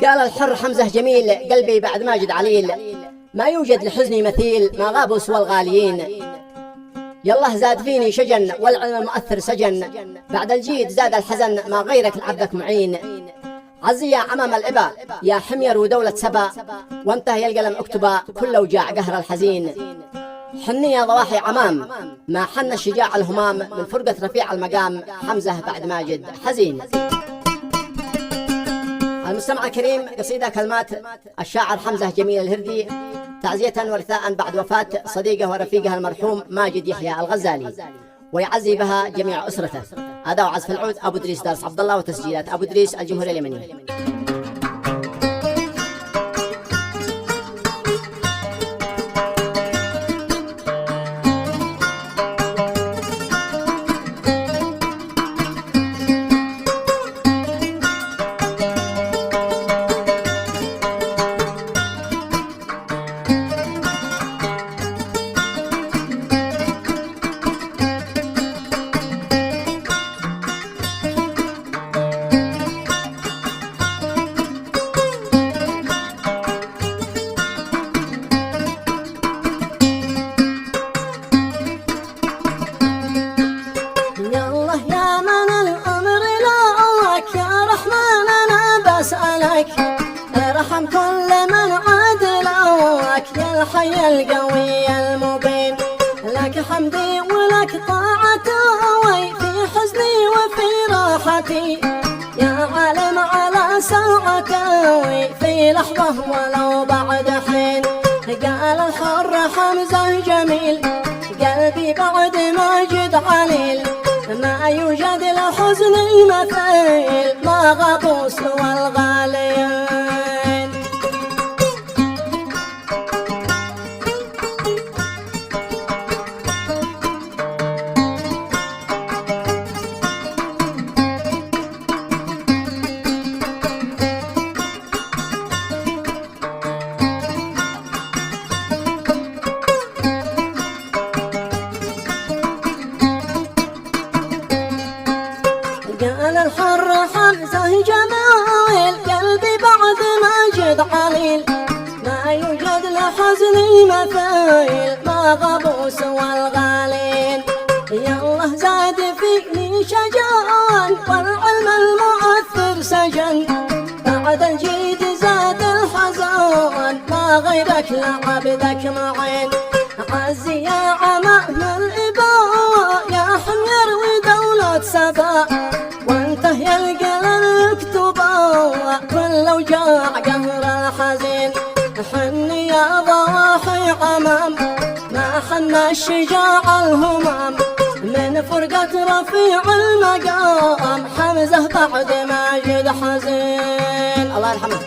قال الحر حمزة جميل قلبي بعد ماجد عليل، ما يوجد لحزني مثيل ما غابوا سوى الغاليين. يالله زاد فيني شجن والعلم المؤثر سجن، بعد الجيد زاد الحزن ما غيرك لعبدك معين. عزي يا عمام الإبا يا حمير ودولة سبا، وانتهى يا القلم اكتبا كل وجاع قهر الحزين. حني يا ضواحي عمام ما حن الشجاع الهمام، من فرقة رفيع المقام حمزة بعد ماجد حزين. المستمع الكريم قصيدة كلمات الشاعر حمزة جميل الهردي، تعزية ورثاء بعد وفاة صديقه ورفيقه المرحوم ماجد يحيى الغزالي، ويعزي بها جميع أسرته. أداء وعزف العود أبو دريس دارس عبد الله، وتسجيلات أبو دريس الجمهورية اليمنية. ارحم كل من عادلك يا الحي القوي المبين، لك حمدي ولك طاعتي في حزني وفي راحتي، يا عالم على ساعتي في لحظة ولو بعد حين. قال الحر حمزة جميل قلبي بعد ماجد عليل، ما يوجد لحزني مثيل ما غابوا سوى الغاليين. قال الحر حمزة جميل قلبي بعد ماجد عليل، ما يوجد لحزني مثيل ما غابوا سوى الغالين. يا الله زاد فيني شجان والعلم المؤثر سجن، بعد الجيد زاد الحزن ما غيرك لعبدك معين. عزي يا عمام الإباء يا حمير ودولة سبا، وانتهى القلم اكتبا كل وجاع قهر الحزين. حني يا ضواحي عمام ما حن الشجاع الهمام، من فرقة رفيع المقام حمزة بعد ماجد حزين. الله يرحمه.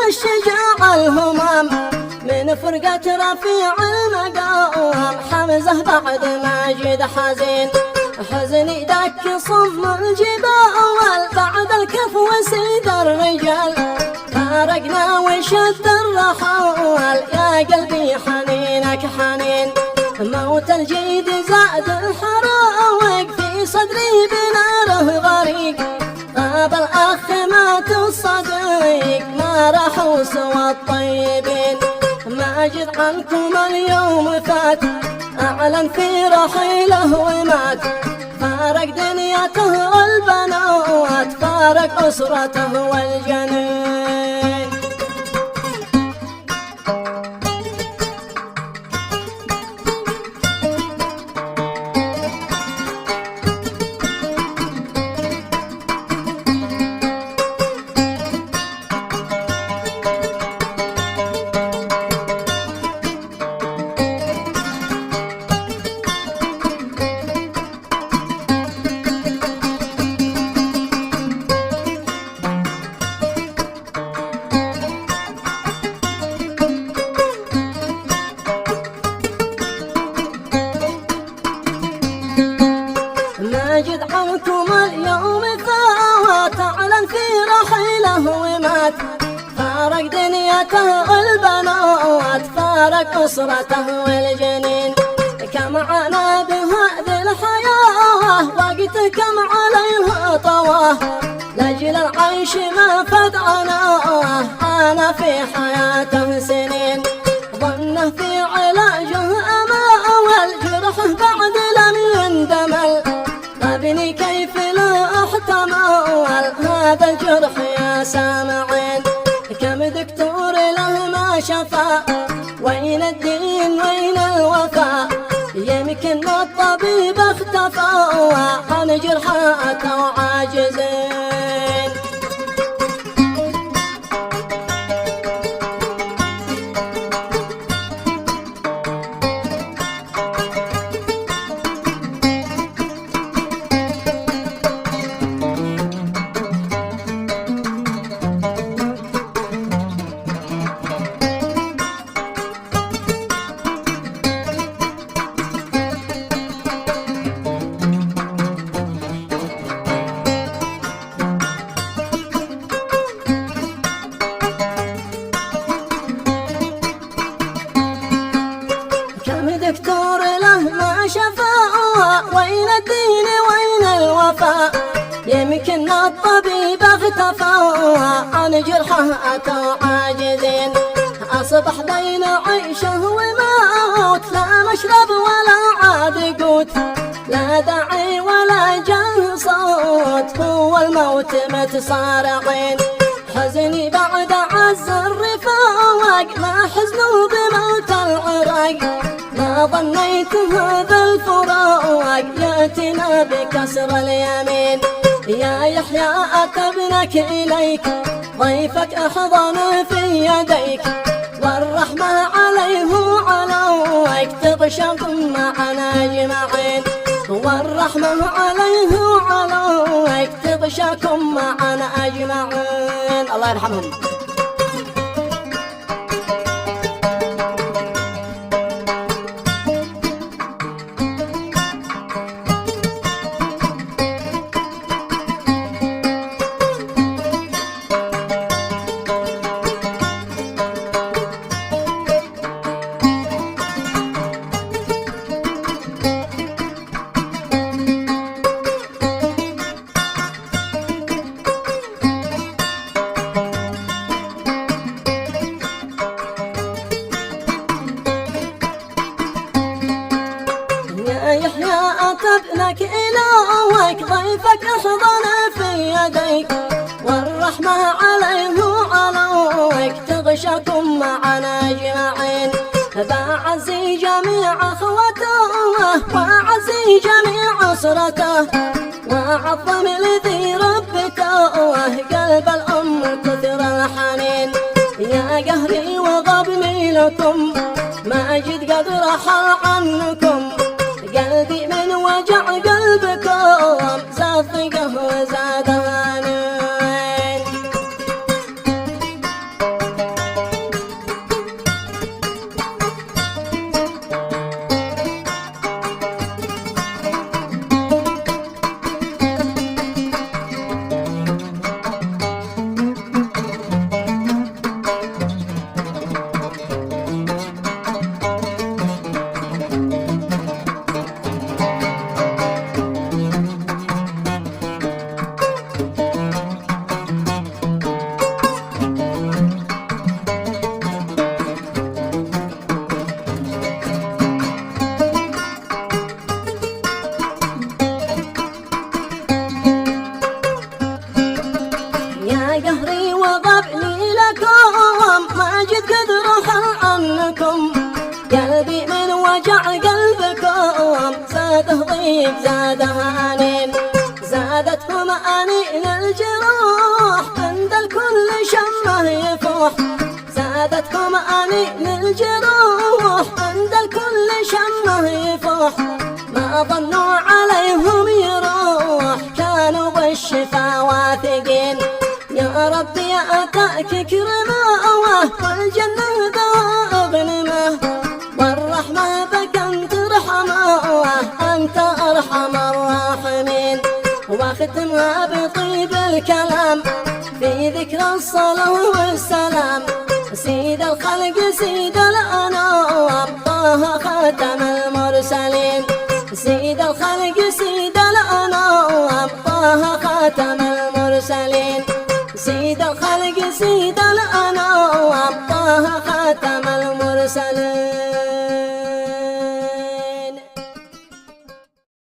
الشجاع الهمام من فرقة رفيع المقام حمزة بعد ماجد حزين. حزني دك صم الجبال بعد الكف وسيد الرجال، فارقنا وشد الرحال يا قلبي حنينك حنين. موت الجيد زاد الحراوق في صدري بناره غريق، غاب الأخ مات الصديق ما راحوا سوى الطيبين. ماجد عنكم اليوم فات أعلن في رحيله ومات، فارق دنيته والبنات فارق أسرته والجنين. فارق دنيته البنات، فارق أسرته والجنين. كم عانى بهذه الحياة وقت كم عليه طواه، لأجل العيش ما فد عناه، أنا في حياته سنين. ظنه في علاجه أماء والجرح بعد لم يندمل، أبني كيف لا احتمل هذا الجرح يا سامعين. كم دكتور له ما شفى، وين الدين وين الوفاء، يمكن الطبيب اختفى عن جرحاته وعاجزين. دكتور له ما شفاء، وين الدين وين الوفاء، يمكن الطبيب اختفى عن جرحاته عاجزين. أصبح بين عيشه وموت، لا مشرب ولا عاد قوت، لا داعي ولا جاه صوت، هو الموت متصارعين. حزني بعد عز الرفاق، ما حزنوا بموت العراق، ما ظنيت هذا الفراق يأتينا بكسر اليمين. يا يحيى أتى ابنك إليك، ضيفك أحضن في يديك، والرحمة عليه وعليك تغشكم معنا أجمعين، والرحمة عليه وعليك تغشكم معنا أجمعين. الله يرحمهم. يحيى أتى ابنك إليك، ضيفك أحضن في يديك، والرحمة عليه وعليك تغشكم معنا أجمعين. فأعزي جميع أخوته، وأعزي جميع أسرته، وأعظم الذي ربته قلب الأم كثر الحنين. يا قهري وغبني لكم، ماجد قد رحل عنكم، قلبي من وجع قلبكم صدقه وزاد هانين. قهري وضبني لكم، ماجد قد رحل عنكم، قلبي من وجع قلبكم زاده ضيق زاده هانين. زادتكم أنين الجروح عند الكل شمه يفوح، زادتكم أنين الجروح عند الكل شمه يفوح، ما ظنوا عليهم يروح كانوا بالشفا واثقين. يا ربي أتاك كرماوه، والجنة ذا بنمه، والرحمة بك أنت رحماوه، أنت أرحم الراحمين. واختمها بطيب الكلام في ذكرى الصلاة والسلام سيد الخلق سيد الأنام طه خاتم المرسلين سيد الخلق سيد الأنام طه خاتم المرسلين سيد الخلق سيد الأنام طه خاتم المرسلين